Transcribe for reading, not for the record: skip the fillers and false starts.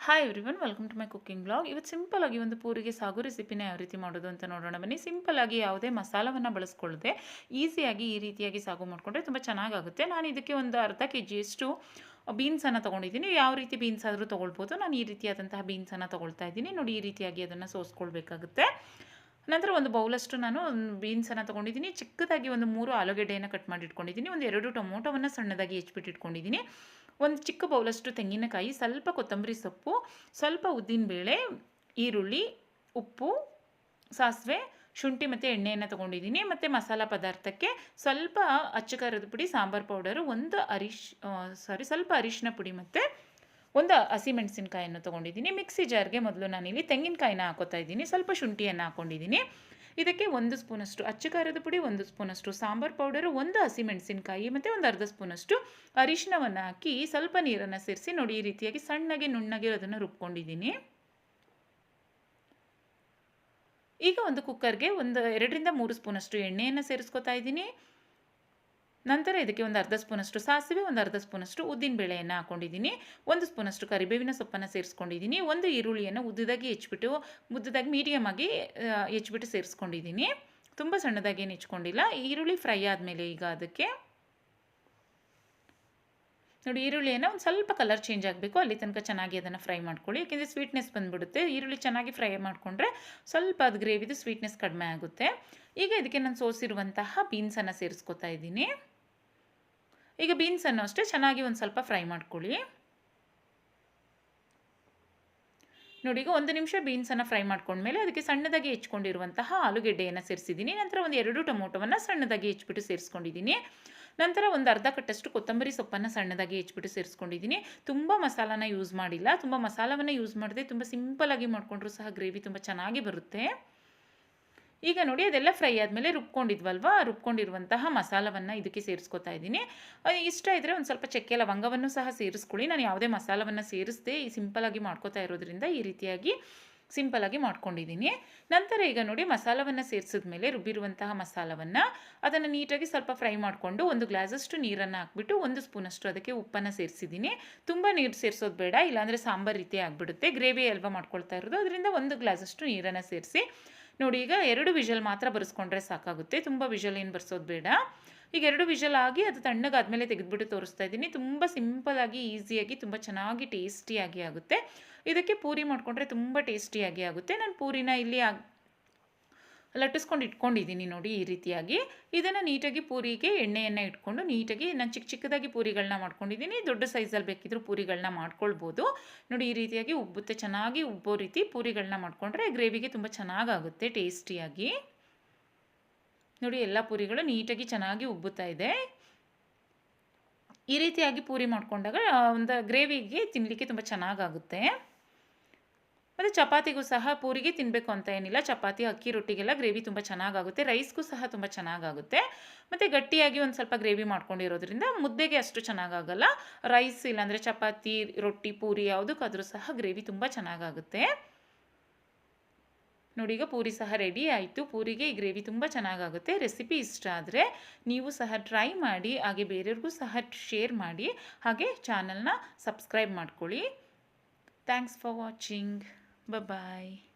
Hi everyone, welcome to my cooking blog. ಇವತ್ತು simple ಆಗಿ ಒಂದು ಪೂರಿಗೆ ಸಾಗು ರೆಸಿಪಿನ ಯಾವ ರೀತಿ ಮಾಡೋದು ಅಂತ ನೋಡೋಣ ಬನ್ನಿ. ಸಿಂಪಲ್ ಆಗಿ ಯಾವುದೇ ಮಸಾಲವನ್ನು ಬಳಸ್ಕೊಳ್ಳದೆ ಈಸಿಯಾಗಿ ಈ ರೀತಿಯಾಗಿ ಸಾಗು ಮಾಡಿಕೊಂಡ್ರೆ ತುಂಬ ಚೆನ್ನಾಗಾಗುತ್ತೆ. ನಾನು ಇದಕ್ಕೆ ಒಂದು ಅರ್ಧ KGಯಷ್ಟು ಬೀನ್ಸನ್ನು ತೊಗೊಂಡಿದ್ದೀನಿ. ಯಾವ ರೀತಿ ಬೀನ್ಸ್ ಆದರೂ ತೊಗೊಳ್ಬೋದು. ನಾನು ಈ ರೀತಿಯಾದಂತಹ ಬೀನ್ಸನ್ನು ತೊಗೊಳ್ತಾ ಇದ್ದೀನಿ. ನೋಡಿ, ಈ ರೀತಿಯಾಗಿ ಅದನ್ನು ಸೋಸ್ಕೊಳ್ಬೇಕಾಗುತ್ತೆ. ನಂತರ ಒಂದು ಬೌಲಷ್ಟು ನಾನು ಬೀನ್ಸನ್ನು ತೊಗೊಂಡಿದ್ದೀನಿ. ಚಿಕ್ಕದಾಗಿ ಒಂದು 3 ಆಲೂಗೆಡ್ಡೆಯನ್ನು ಕಟ್ ಮಾಡಿ ಇಟ್ಕೊಂಡಿದ್ದೀನಿ. ಒಂದು 2 ಟೊಮೊಟೊವನ್ನು ಸಣ್ಣದಾಗಿ ಹೆಚ್ಚಿಬಿಟ್ಟು ಇಟ್ಕೊಂಡಿದ್ದೀನಿ. ಒಂದು ಚಿಕ್ಕ ಬೌಲಷ್ಟು ತೆಂಗಿನಕಾಯಿ, ಸ್ವಲ್ಪ ಕೊತ್ತಂಬರಿ ಸೊಪ್ಪು, ಸ್ವಲ್ಪ ಉದ್ದಿನಬೇಳೆ, ಈರುಳ್ಳಿ, ಉಪ್ಪು, ಸಾಸಿವೆ, ಶುಂಠಿ ಮತ್ತು ಎಣ್ಣೆಯನ್ನು ತೊಗೊಂಡಿದ್ದೀನಿ. ಮತ್ತು ಮಸಾಲ ಪದಾರ್ಥಕ್ಕೆ ಸ್ವಲ್ಪ ಅಚ್ಚ ಖಾರದ ಪುಡಿ, ಸಾಂಬಾರು ಪೌಡರು, ಸ್ವಲ್ಪ ಅರಿಶಿನ ಪುಡಿ ಮತ್ತು ಒಂದು ಹಸಿಮೆಣಸಿನಕಾಯನ್ನು ತೊಗೊಂಡಿದ್ದೀನಿ. ಮಿಕ್ಸಿ ಜಾರ್ಗೆ ಮೊದಲು ನಾನಿಲ್ಲಿ ತೆಂಗಿನಕಾಯಿನ ಹಾಕೋತಾ ಇದ್ದೀನಿ. ಸ್ವಲ್ಪ ಶುಂಠಿಯನ್ನು ಹಾಕ್ಕೊಂಡಿದ್ದೀನಿ. ಇದಕ್ಕೆ 1 ಸ್ಪೂನಷ್ಟು ಅಚ್ಚ ಖಾರದ ಪುಡಿ, 1 ಸ್ಪೂನಷ್ಟು ಸಾಂಬಾರು ಪೌಡರು, ಒಂದು ಹಸಿಮೆಣಸಿನಕಾಯಿ ಮತ್ತು ಒಂದು ಅರ್ಧ ಸ್ಪೂನಷ್ಟು ಅರಿಶಿನವನ್ನು ಹಾಕಿ ಸ್ವಲ್ಪ ನೀರನ್ನು ಸೇರಿಸಿ ನೋಡಿ, ಈ ರೀತಿಯಾಗಿ ಸಣ್ಣಗೆ ನುಣ್ಣಗೆ ಅದನ್ನು ರುಬ್ಕೊಂಡಿದ್ದೀನಿ. ಈಗ ಒಂದು ಕುಕ್ಕರ್ಗೆ 2-3 ಸ್ಪೂನಷ್ಟು ಎಣ್ಣೆಯನ್ನು ಸೇರಿಸ್ಕೊತಾ ಇದ್ದೀನಿ. ನಂತರ ಇದಕ್ಕೆ ಒಂದು ಅರ್ಧ ಸ್ಪೂನಷ್ಟು ಸಾಸಿವೆ, ಒಂದು ಅರ್ಧ ಸ್ಪೂನಷ್ಟು ಉದ್ದಿನಬೇಳೆಯನ್ನು ಹಾಕ್ಕೊಂಡಿದ್ದೀನಿ. 1 ಸ್ಪೂನಷ್ಟು ಕರಿಬೇವಿನ ಸೊಪ್ಪನ್ನು ಸೇರಿಸ್ಕೊಂಡಿದ್ದೀನಿ. ಒಂದು ಈರುಳ್ಳಿಯನ್ನು ಮುದ್ದದಾಗಿ ಮೀಡಿಯಮ್ ಆಗಿ ಹೆಚ್ಚಿಬಿಟ್ಟು ಸೇರಿಸ್ಕೊಂಡಿದ್ದೀನಿ. ತುಂಬ ಸಣ್ಣದಾಗಿ ಏನು ಹೆಚ್ಕೊಂಡಿಲ್ಲ. ಈರುಳ್ಳಿ ಫ್ರೈ ಆದಮೇಲೆ ಈಗ ಅದಕ್ಕೆ ನೋಡಿ, ಈರುಳ್ಳಿಯನ್ನು ಒಂದು ಸ್ವಲ್ಪ ಕಲರ್ ಚೇಂಜ್ ಆಗಬೇಕು, ಅಲ್ಲಿ ತನಕ ಚೆನ್ನಾಗಿ ಅದನ್ನು ಫ್ರೈ ಮಾಡ್ಕೊಳ್ಳಿ. ಯಾಕೆಂದರೆ ಸ್ವೀಟ್ನೆಸ್ ಬಂದುಬಿಡುತ್ತೆ. ಈರುಳ್ಳಿ ಚೆನ್ನಾಗಿ ಫ್ರೈ ಮಾಡಿಕೊಂಡ್ರೆ ಸ್ವಲ್ಪ ಅದು ಗ್ರೇವಿದು ಸ್ವೀಟ್ನೆಸ್ ಕಡಿಮೆ ಆಗುತ್ತೆ. ಈಗ ಇದಕ್ಕೆ ನಾನು ಸೋಸಿರುವಂತಹ ಬೀನ್ಸನ್ನು ಸೇರಿಸ್ಕೊತಾ ಇದ್ದೀನಿ. ಈಗ ಬೀನ್ಸನ್ನು ಅಷ್ಟೇ ಚೆನ್ನಾಗಿ ಒಂದು ಸ್ವಲ್ಪ ಫ್ರೈ ಮಾಡ್ಕೊಳ್ಳಿ. ನೋಡಿ, ಈಗ 1 ನಿಮಿಷ ಬೀನ್ಸನ್ನು ಫ್ರೈ ಮಾಡ್ಕೊಂಡ್ಮೇಲೆ ಅದಕ್ಕೆ ಸಣ್ಣದಾಗಿ ಹೆಚ್ಕೊಂಡಿರುವಂತಹ ಆಲೂಗೆಡ್ಡೆಯನ್ನು ಸೇರಿಸಿದ್ದೀನಿ. ನಂತರ ಒಂದು 2 ಟೊಮೊಟೊವನ್ನು ಸಣ್ಣದಾಗಿ ಹೆಚ್ಚಿಬಿಟ್ಟು ಸೇರಿಸ್ಕೊಂಡಿದ್ದೀನಿ. ನಂತರ ಒಂದು ಅರ್ಧ ಕಟ್ಟಷ್ಟು ಕೊತ್ತಂಬರಿ ಸೊಪ್ಪನ್ನು ಸಣ್ಣದಾಗಿ ಹೆಚ್ಚಿಬಿಟ್ಟು ಸೇರಿಸ್ಕೊಂಡಿದ್ದೀನಿ. ತುಂಬ ಮಸಾಲಾನ ಯೂಸ್ ಮಾಡಿಲ್ಲ. ತುಂಬ ಮಸಾಲವನ್ನು ಯೂಸ್ ಮಾಡದೆ ತುಂಬ ಸಿಂಪಲಾಗಿ ಮಾಡಿಕೊಂಡ್ರೂ ಸಹ ಗ್ರೇವಿ ತುಂಬ ಚೆನ್ನಾಗಿ ಬರುತ್ತೆ. ಈಗ ನೋಡಿ, ಅದೆಲ್ಲ ಫ್ರೈ ಆದಮೇಲೆ ರುಬ್ಕೊಂಡಿರುವಂತಹ ಮಸಾಲವನ್ನು ಇದಕ್ಕೆ ಸೇರಿಸ್ಕೊತಾ ಇದ್ದೀನಿ. ಇಷ್ಟ ಇದ್ದರೆ ಒಂದು ಸ್ವಲ್ಪ ಚಕ್ಕೆ ಲವಂಗವನ್ನು ಸಹ ಸೇರಿಸ್ಕೊಳ್ಳಿ. ನಾನು ಯಾವುದೇ ಮಸಾಲವನ್ನು ಸೇರಿಸದೆ ಸಿಂಪಲಾಗಿ ಮಾಡ್ಕೋತಾ ಇರೋದ್ರಿಂದ ಈ ರೀತಿಯಾಗಿ ಸಿಂಪಲಾಗಿ ಮಾಡ್ಕೊಂಡಿದ್ದೀನಿ. ನಂತರ ಈಗ ನೋಡಿ, ಮಸಾಲವನ್ನು ಸೇರಿಸಿದ ಮೇಲೆ ರುಬ್ಬಿರುವಂತಹ ಮಸಾಲವನ್ನು ಅದನ್ನು ನೀಟಾಗಿ ಸ್ವಲ್ಪ ಫ್ರೈ ಮಾಡಿಕೊಂಡು 1 ಗ್ಲಾಸಷ್ಟು ನೀರನ್ನು ಹಾಕ್ಬಿಟ್ಟು 1 ಸ್ಪೂನಷ್ಟು ಅದಕ್ಕೆ ಉಪ್ಪನ್ನು ಸೇರಿಸಿದ್ದೀನಿ. ತುಂಬ ನೀರು ಸೇರಿಸೋದು ಬೇಡ, ಇಲ್ಲಾಂದರೆ ಸಾಂಬಾರು ರೀತಿ ಆಗಿಬಿಡುತ್ತೆ. ಗ್ರೇವಿ ಅಲ್ವಾ ಮಾಡ್ಕೊಳ್ತಾ ಇರೋದು, ಅದರಿಂದ 1 ಗ್ಲಾಸಷ್ಟು ನೀರನ್ನು ಸೇರಿಸಿ ನೋಡಿ, ಈಗ 2 ವಿಷಲ್ ಮಾತ್ರ ಬರೆಸ್ಕೊಂಡ್ರೆ ಸಾಕಾಗುತ್ತೆ. ತುಂಬ ವಿಷಲ್ ಏನು ಬರ್ಸೋದು ಬೇಡ. ಈಗ 2 ವಿಷಲ್ ಆಗಿ ಅದು ತಣ್ಣಗಾದ್ಮೇಲೆ ತೆಗೆದುಬಿಟ್ಟು ತೋರಿಸ್ತಾ ಇದ್ದೀನಿ. ತುಂಬ ಸಿಂಪಲಾಗಿ, ಈಸಿಯಾಗಿ, ತುಂಬ ಚೆನ್ನಾಗಿ ಟೇಸ್ಟಿಯಾಗಿ ಆಗುತ್ತೆ. ಇದಕ್ಕೆ ಪೂರಿ ಮಾಡಿಕೊಂಡ್ರೆ ತುಂಬ ಟೇಸ್ಟಿಯಾಗಿ ಆಗುತ್ತೆ. ನಾನು ಪೂರಿನ ಇಲ್ಲಿ ಲಟ್ಟಿಸ್ಕೊಂಡು ಇಟ್ಕೊಂಡಿದ್ದೀನಿ ನೋಡಿ, ಈ ರೀತಿಯಾಗಿ. ಇದನ್ನು ನೀಟಾಗಿ ಪೂರಿಗೆ ಎಣ್ಣೆಯನ್ನು ಇಟ್ಕೊಂಡು ನೀಟಾಗಿ ನಾನು ಚಿಕ್ಕದಾಗಿ ಪೂರಿಗಳನ್ನ ಮಾಡ್ಕೊಂಡಿದ್ದೀನಿ. ದೊಡ್ಡ ಸೈಜಲ್ಲಿ ಬೇಕಿದ್ರೂ ಪೂರಿಗಳನ್ನ ಮಾಡ್ಕೊಳ್ಬೋದು. ನೋಡಿ, ಈ ರೀತಿಯಾಗಿ ಉಬ್ಬುತ್ತೆ. ಚೆನ್ನಾಗಿ ಉಬ್ಬೋ ರೀತಿ ಪೂರಿಗಳನ್ನ ಮಾಡಿಕೊಂಡ್ರೆ ಗ್ರೇವಿಗೆ ತುಂಬ ಚೆನ್ನಾಗಾಗುತ್ತೆ ಟೇಸ್ಟಿಯಾಗಿ. ನೋಡಿ, ಎಲ್ಲ ಪೂರಿಗಳು ನೀಟಾಗಿ ಚೆನ್ನಾಗಿ ಉಬ್ಬುತ್ತಾ ಇದೆ. ಈ ರೀತಿಯಾಗಿ ಪೂರಿ ಮಾಡಿಕೊಂಡಾಗ ಒಂದು ಗ್ರೇವಿಗೆ ತಿನ್ನಲಿಕ್ಕೆ ತುಂಬ ಚೆನ್ನಾಗಾಗುತ್ತೆ. ಮತ್ತು ಚಪಾತಿಗೂ ಸಹ ಪೂರಿಗೆ ತಿನ್ನಬೇಕು ಅಂತ ಏನಿಲ್ಲ. ಚಪಾತಿ, ಅಕ್ಕಿ ರೊಟ್ಟಿಗೆಲ್ಲ ಗ್ರೇವಿ ತುಂಬ ಚೆನ್ನಾಗಾಗುತ್ತೆ. ರೈಸ್ಗೂ ಸಹ ತುಂಬ ಚೆನ್ನಾಗಾಗುತ್ತೆ. ಮತ್ತು ಗಟ್ಟಿಯಾಗಿ ಒಂದು ಸ್ವಲ್ಪ ಗ್ರೇವಿ ಮಾಡ್ಕೊಂಡಿರೋದ್ರಿಂದ ಮುದ್ದೆಗೆ ಅಷ್ಟು ಚೆನ್ನಾಗಾಗಲ್ಲ. ರೈಸ್ ಇಲ್ಲಾಂದರೆ ಚಪಾತಿ, ರೊಟ್ಟಿ, ಪೂರಿ ಯಾವುದಕ್ಕಾದರೂ ಸಹ ಗ್ರೇವಿ ತುಂಬ ಚೆನ್ನಾಗಾಗುತ್ತೆ. ನೋಡಿ, ಈಗ ಪೂರಿ ಸಹ ರೆಡಿ ಆಯಿತು. ಪೂರಿಗೆ ಈ ಗ್ರೇವಿ ತುಂಬ ಚೆನ್ನಾಗಾಗುತ್ತೆ. ರೆಸಿಪಿ ಇಷ್ಟ ಆದರೆ ನೀವು ಸಹ ಟ್ರೈ ಮಾಡಿ, ಹಾಗೆ ಬೇರೆಯವ್ರಿಗೂ ಸಹ ಶೇರ್ ಮಾಡಿ, ಹಾಗೆ ಚಾನಲ್ನ ಸಬ್ಸ್ಕ್ರೈಬ್ ಮಾಡ್ಕೊಳ್ಳಿ. Thanks for watching. Bye-bye.